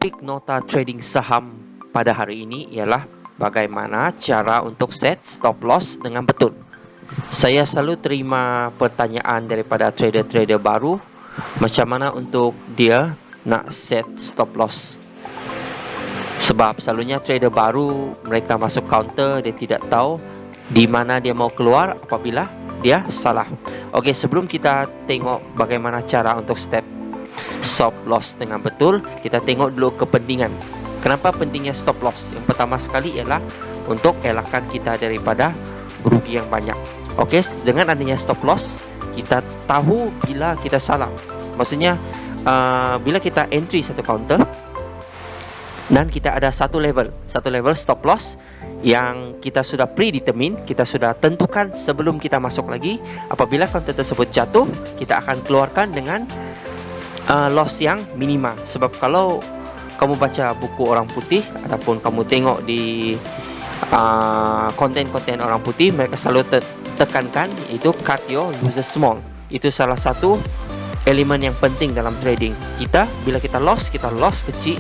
Topik nota trading saham pada hari ini ialah bagaimana cara untuk set stop loss dengan betul. Saya selalu terima pertanyaan daripada trader-trader baru, macam mana untuk dia nak set stop loss. Sebab selalunya trader baru, mereka masuk counter, dia tidak tahu di mana dia mau keluar apabila dia salah. Okey, sebelum kita tengok bagaimana cara untuk step stop loss dengan betul, kita tengok dulu kepentingan. Kenapa pentingnya stop loss? Yang pertama sekali ialah untuk elakkan kita daripada rugi yang banyak. Okey, dengan adanya stop loss, kita tahu bila kita salah. Maksudnya bila kita entry satu counter dan kita ada satu level stop loss yang kita sudah predetermine, kita sudah tentukan sebelum kita masuk lagi. Apabila counter tersebut jatuh, kita akan keluarkan dengan loss yang minima. Sebab kalau kamu baca buku orang putih ataupun kamu tengok di konten-konten orang putih, mereka selalu tekankan itu cut your losses small. Itu salah satu elemen yang penting dalam trading. Bila kita loss kecil,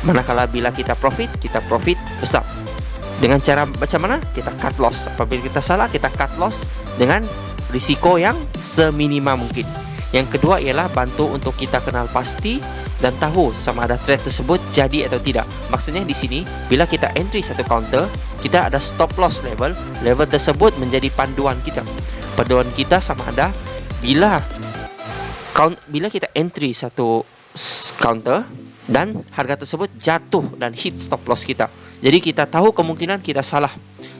manakala bila kita profit besar. Dengan cara macam mana? Kita cut loss. Apabila kita salah, kita cut loss dengan risiko yang seminima mungkin. Yang kedua ialah bantu untuk kita kenal pasti dan tahu sama ada trade tersebut jadi atau tidak. Maksudnya di sini, bila kita entry satu counter, kita ada stop loss level tersebut menjadi panduan kita. Panduan kita sama ada bila kita entry satu counter dan harga tersebut jatuh dan hit stop loss kita. Jadi kita tahu kemungkinan kita salah.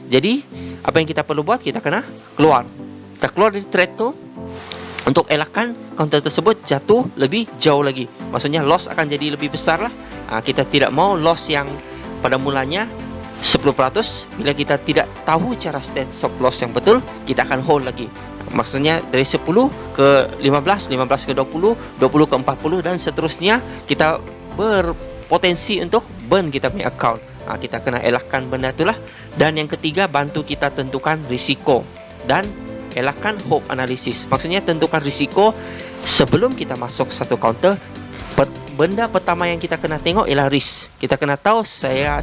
Jadi apa yang kita perlu buat? Kita kena keluar. Kita keluar dari trade tu untuk elakkan counter tersebut jatuh lebih jauh lagi. Maksudnya loss akan jadi lebih besar lah. Kita tidak mau loss yang pada mulanya 10%. Bila kita tidak tahu cara set stop loss yang betul, kita akan hold lagi. Maksudnya dari 10 ke 15, 15 ke 20, 20 ke 40 dan seterusnya. Kita berpotensi untuk burn kita punya account. Kita kena elakkan benda itulah. Dan yang ketiga, bantu kita tentukan risiko dan elakkan hope analisis. Maksudnya tentukan risiko sebelum kita masuk satu counter. Benda pertama yang kita kena tengok ialah risk. Kita kena tahu,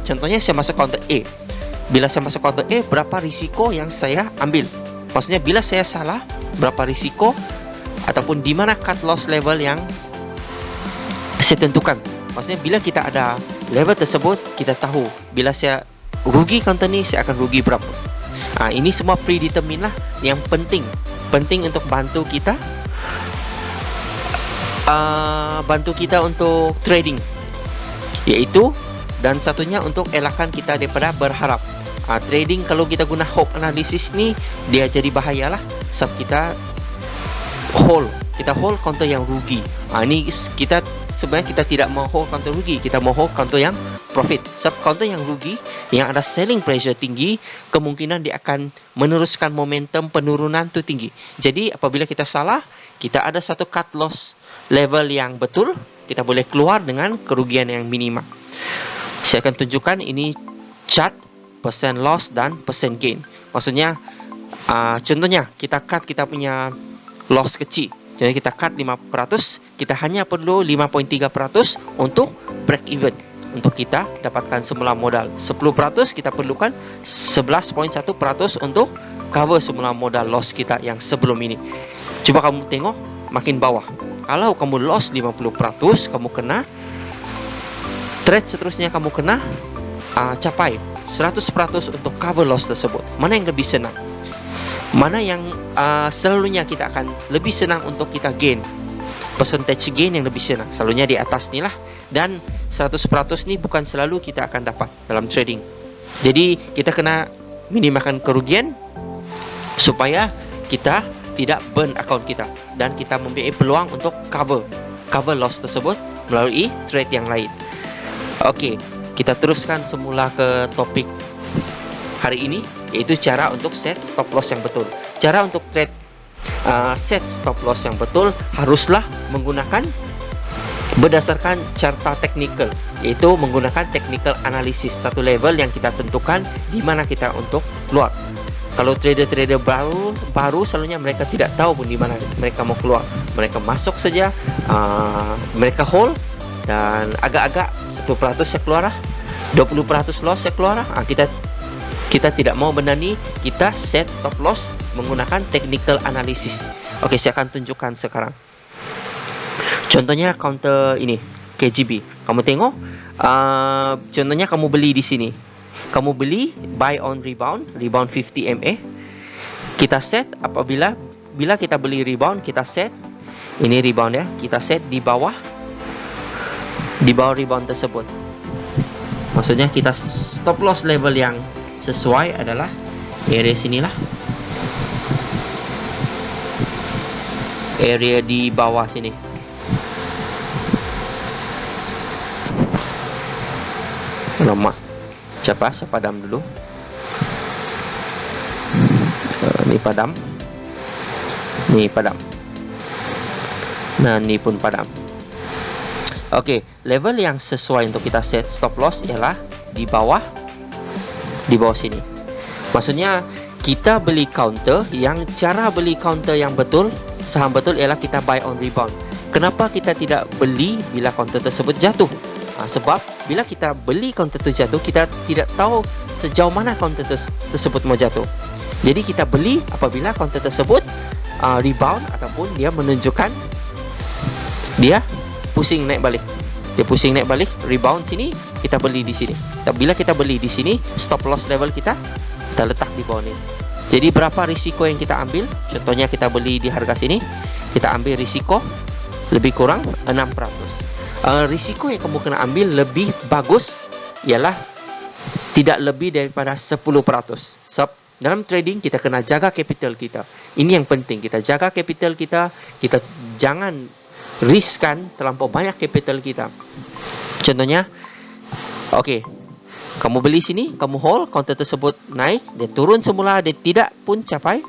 contohnya saya masuk counter A. Bila saya masuk counter A, berapa risiko yang saya ambil? Maksudnya bila saya salah, berapa risiko ataupun di mana cut loss level yang saya tentukan. Maksudnya bila kita ada level tersebut, kita tahu bila saya rugi counter ni, saya akan rugi berapa. Ini semua predetermine lah. Yang penting untuk bantu kita untuk trading, iaitu dan satunya untuk elakkan kita daripada berharap. Trading kalau kita guna hope analysis ni, dia jadi bahaya lah. Sebab kita hold counter yang rugi. Ini sebenarnya kita tidak mau hold counter rugi, kita mau hold counter yang profit. Sebab counter yang rugi, yang ada selling pressure tinggi, kemungkinan dia akan meneruskan momentum penurunan tu tinggi. Jadi apabila kita salah, kita ada satu cut loss level yang betul, kita boleh keluar dengan kerugian yang minima. Saya akan tunjukkan ini chart percent loss dan percent gain. Maksudnya contohnya kita cut kita punya loss kecil. Jadi kita cut 5%, kita hanya perlu 5.3% untuk break even. Untuk kita dapatkan semula modal 10%, kita perlukan 11.1% untuk cover semula modal loss kita yang sebelum ini. Cuba kamu tengok makin bawah. Kalau kamu loss 50%, kamu kena trade seterusnya, kamu kena capai 100% untuk cover loss tersebut. Mana yang lebih senang? Mana yang selalunya kita akan lebih senang untuk kita gain? Percentage gain yang lebih senang selalunya di atas ni lah. Dan 100% ni bukan selalu kita akan dapat dalam trading. Jadi kita kena minimalkan kerugian supaya kita tidak burn account kita, dan kita mempunyai peluang untuk cover loss tersebut melalui trade yang lain. Okey, kita teruskan semula ke topik hari ini, iaitu cara untuk set stop loss yang betul. Cara untuk trade set stop loss yang betul haruslah menggunakan berdasarkan carta teknikal, iaitu menggunakan technical analysis, satu level yang kita tentukan di mana kita untuk keluar. Kalau trader-trader baru selalunya mereka tidak tahu pun di mana mereka mau keluar. Mereka masuk saja, mereka hold dan agak-agak 10% saya keluar lah, 20% loss saya keluar lah. Kita tidak mau benda ni, kita set stop loss menggunakan technical analysis. Oke, saya akan tunjukkan sekarang. Contohnya counter ini KGB. Kamu tengok, contohnya kamu beli di sini. Kamu beli buy on rebound 50 MA. Kita set apabila kita beli rebound, kita set ini rebound ya, kita set di bawah rebound tersebut. Maksudnya kita stop loss level yang sesuai adalah area sinilah, area di bawah sini. Lama, saya padam dulu. Ini padam, ini padam. Nah, ini pun padam. Oke, level yang sesuai untuk kita set stop loss ialah di bawah sini. Maksudnya kita beli counter, yang cara beli counter yang betul, saham betul ialah kita buy on rebound. Kenapa kita tidak beli bila counter tersebut jatuh? Sebab bila kita beli counter itu jatuh, kita tidak tahu sejauh mana counter tersebut mau jatuh. Jadi kita beli apabila counter tersebut rebound ataupun dia menunjukkan dia pusing naik balik. Dia pusing naik balik, rebound sini, kita beli di sini. Bila kita beli di sini, stop loss level kita letak di bawah ini. Jadi berapa risiko yang kita ambil? Contohnya kita beli di harga sini, kita ambil risiko lebih kurang 6%. Risiko yang kamu kena ambil lebih bagus ialah tidak lebih daripada 10%. Sebab dalam trading kita kena jaga capital kita. Ini yang penting, kita jaga capital kita. Kita jangan riskan terlampau banyak capital kita. Contohnya, oke, kamu beli sini, kamu hold, counter tersebut naik, dia turun semula, dia tidak pun capai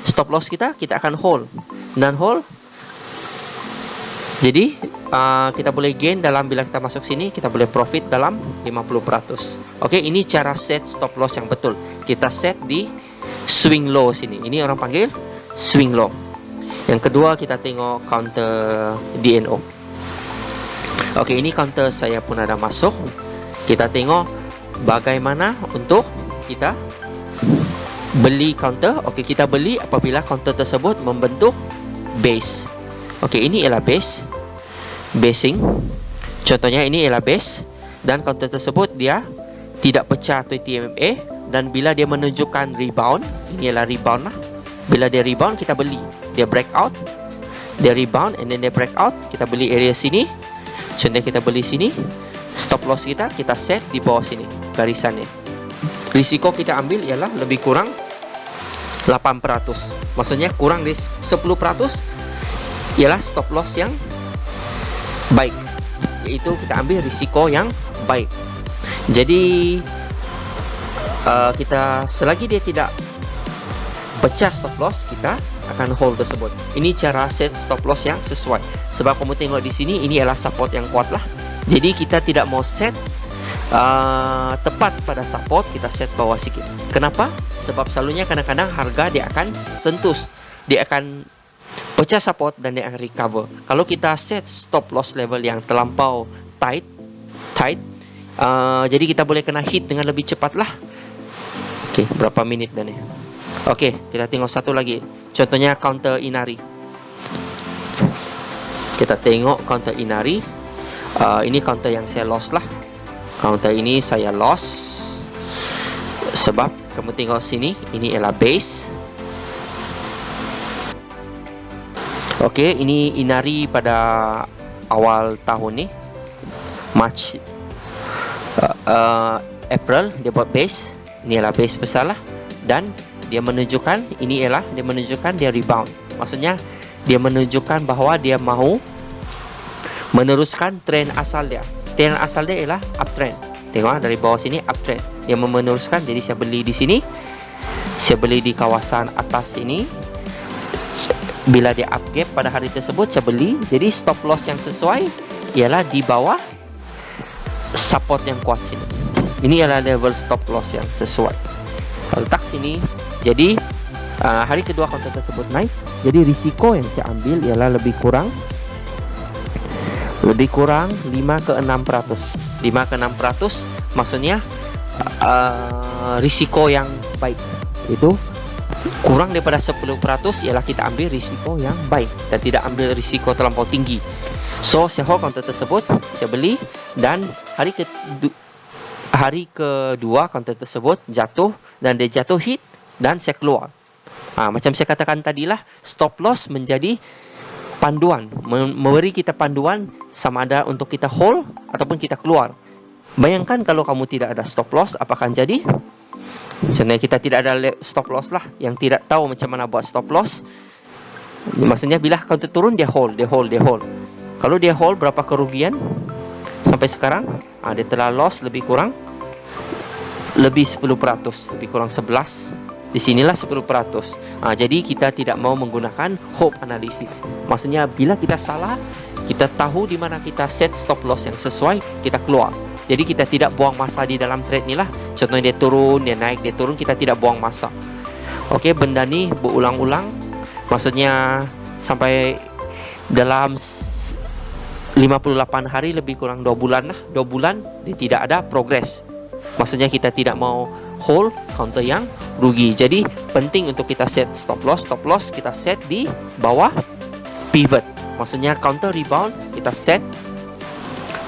stop loss kita akan hold dan hold. Jadi kita boleh gain dalam, bila kita masuk sini, kita boleh profit dalam 50%. Oke, ini cara set stop loss yang betul. Kita set di swing low sini. Ini orang panggil swing low. Yang kedua, kita tengok counter DNO. Oke, ini counter saya pun ada masuk. Kita tengok bagaimana untuk kita beli counter. Oke, kita beli apabila counter tersebut membentuk base. Oke, ini ialah basing. Contohnya ini ialah base dan counter tersebut dia tidak pecah 20 MA, dan bila dia menunjukkan rebound, ini ialah rebound lah. Bila dia rebound, kita beli. Dia breakout, dia rebound, and then dia breakout, kita beli area sini. Contohnya kita beli sini, stop loss kita set di bawah sini garisannya. Risiko kita ambil ialah lebih kurang 8%. Maksudnya kurang dari 10% ialah stop loss yang baik, yaitu kita ambil risiko yang baik. Jadi kita selagi dia tidak pecah stop loss, kita akan hold tersebut. Ini cara set stop loss yang sesuai. Sebab kamu tengok di sini, ini adalah support yang kuat lah. Jadi kita tidak mau set tepat pada support, kita set bawah sikit. Kenapa? Sebab selalunya kadang-kadang harga dia akan sentuh, dia akan pecah support dan dia akan recover. Kalau kita set stop loss level yang terlampau tight, jadi kita boleh kena hit dengan lebih cepat lah. Oke, berapa minit dah ni? Oke, kita tengok satu lagi. Contohnya counter Inari. Kita tengok counter Inari. Ini counter yang saya loss lah. Counter ini saya loss sebab kamu tengok sini, ini ialah base. Oke, ini Inari pada awal tahun ni, March, April, dia buat base. Ini ialah base besar lah, dan dia menunjukkan, ini ialah dia menunjukkan dia rebound. Maksudnya dia menunjukkan bahawa dia mahu meneruskan trend asal dia. Trend asal dia ialah uptrend. Tengok dari bawah sini uptrend. Dia meneruskan. Jadi saya beli di sini, saya beli di kawasan atas sini. Bila dia up gap pada hari tersebut, saya beli. Jadi stop loss yang sesuai ialah di bawah support yang kuat sini. Ini adalah level stop loss yang sesuai. Letak sini. Jadi hari kedua counter tersebut naik. Jadi risiko yang saya ambil ialah lebih kurang lebih kurang 5 ke 6%. 5 ke 6% maksudnya risiko yang baik. Itu kurang daripada 10% ialah kita ambil risiko yang baik dan tidak ambil risiko terlampau tinggi. So saya hold counter tersebut, saya beli, dan hari kedua counter tersebut jatuh, dan dia jatuh hit dan saya keluar. Macam saya katakan tadilah, stop loss menjadi panduan, memberi kita panduan sama ada untuk kita hold ataupun kita keluar. Bayangkan kalau kamu tidak ada stop loss, apa akan jadi? Contohnya kita tidak ada stop loss lah, yang tidak tahu macam mana buat stop loss. Maksudnya bila counter turun, dia hold. Kalau dia hold, berapa kerugian sampai sekarang? Dia telah loss lebih kurang 10%, lebih kurang 11. Di sinilah 10%. Jadi kita tidak mau menggunakan hope analysis. Maksudnya bila kita salah, kita tahu di mana kita set stop loss yang sesuai, kita keluar. Jadi kita tidak buang masa di dalam trade ni lah. Contohnya dia turun, dia naik, dia turun, kita tidak buang masa. Oke, benda ni berulang-ulang. Maksudnya sampai dalam 58 hari, lebih kurang 2 bulan lah. 2 bulan dia tidak ada progress. Maksudnya kita tidak mau hold counter yang rugi. Jadi penting untuk kita set stop loss. Stop loss kita set di bawah pivot. Maksudnya counter rebound kita set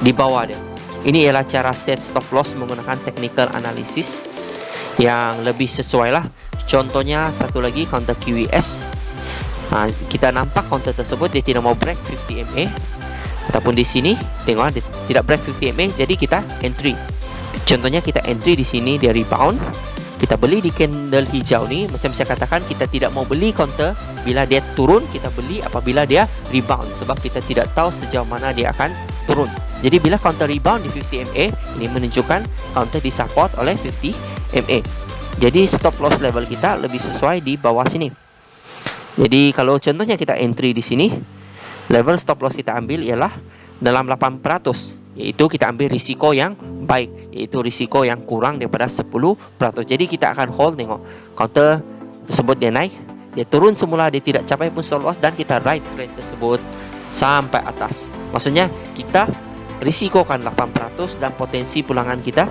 di bawah dia. Ini ialah cara set stop loss menggunakan technical analysis yang lebih sesuai lah. Contohnya satu lagi counter QES. Kita nampak counter tersebut dia tidak mau break 50 MA. Ataupun di sini tengok dia tidak break 50 MA, jadi kita entry. Contohnya kita entry di sini, dia rebound. Kita beli di candle hijau ni. Macam saya katakan, kita tidak mau beli counter bila dia turun, kita beli apabila dia rebound, sebab kita tidak tahu sejauh mana dia akan turun. Jadi bila counter rebound di 50 MA, ini menunjukkan counter disupport oleh 50 MA. Jadi stop loss level kita lebih sesuai di bawah sini. Jadi kalau contohnya kita entry di sini, level stop loss kita ambil ialah dalam 8%, yaitu kita ambil risiko yang baik, yaitu risiko yang kurang daripada 10%. Jadi kita akan hold, tengok counter tersebut dia naik, dia turun semula, dia tidak capai pun stop loss, dan kita ride trend tersebut sampai atas. Maksudnya kita risikokan 8% dan potensi pulangan kita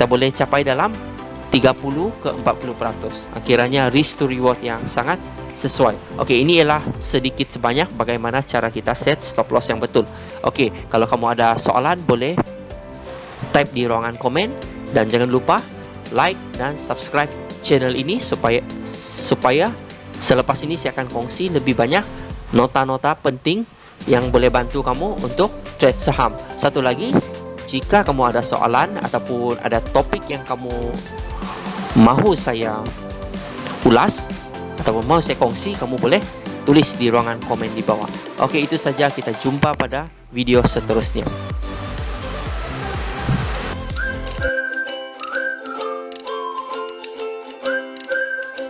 boleh capai dalam 30 ke 40%. Akhirnya risk to reward yang sangat sesuai. Oke, ini ialah sedikit sebanyak bagaimana cara kita set stop loss yang betul. Oke, kalau kamu ada soalan boleh type di ruangan komen, dan jangan lupa like dan subscribe channel ini supaya selepas ini saya akan kongsi lebih banyak nota-nota penting yang boleh bantu kamu untuk trade saham. Satu lagi, jika kamu ada soalan ataupun ada topik yang kamu mahu saya ulas ataupun mau saya kongsi, kamu boleh tulis di ruangan komen di bawah. Oke, itu saja, kita jumpa pada video seterusnya.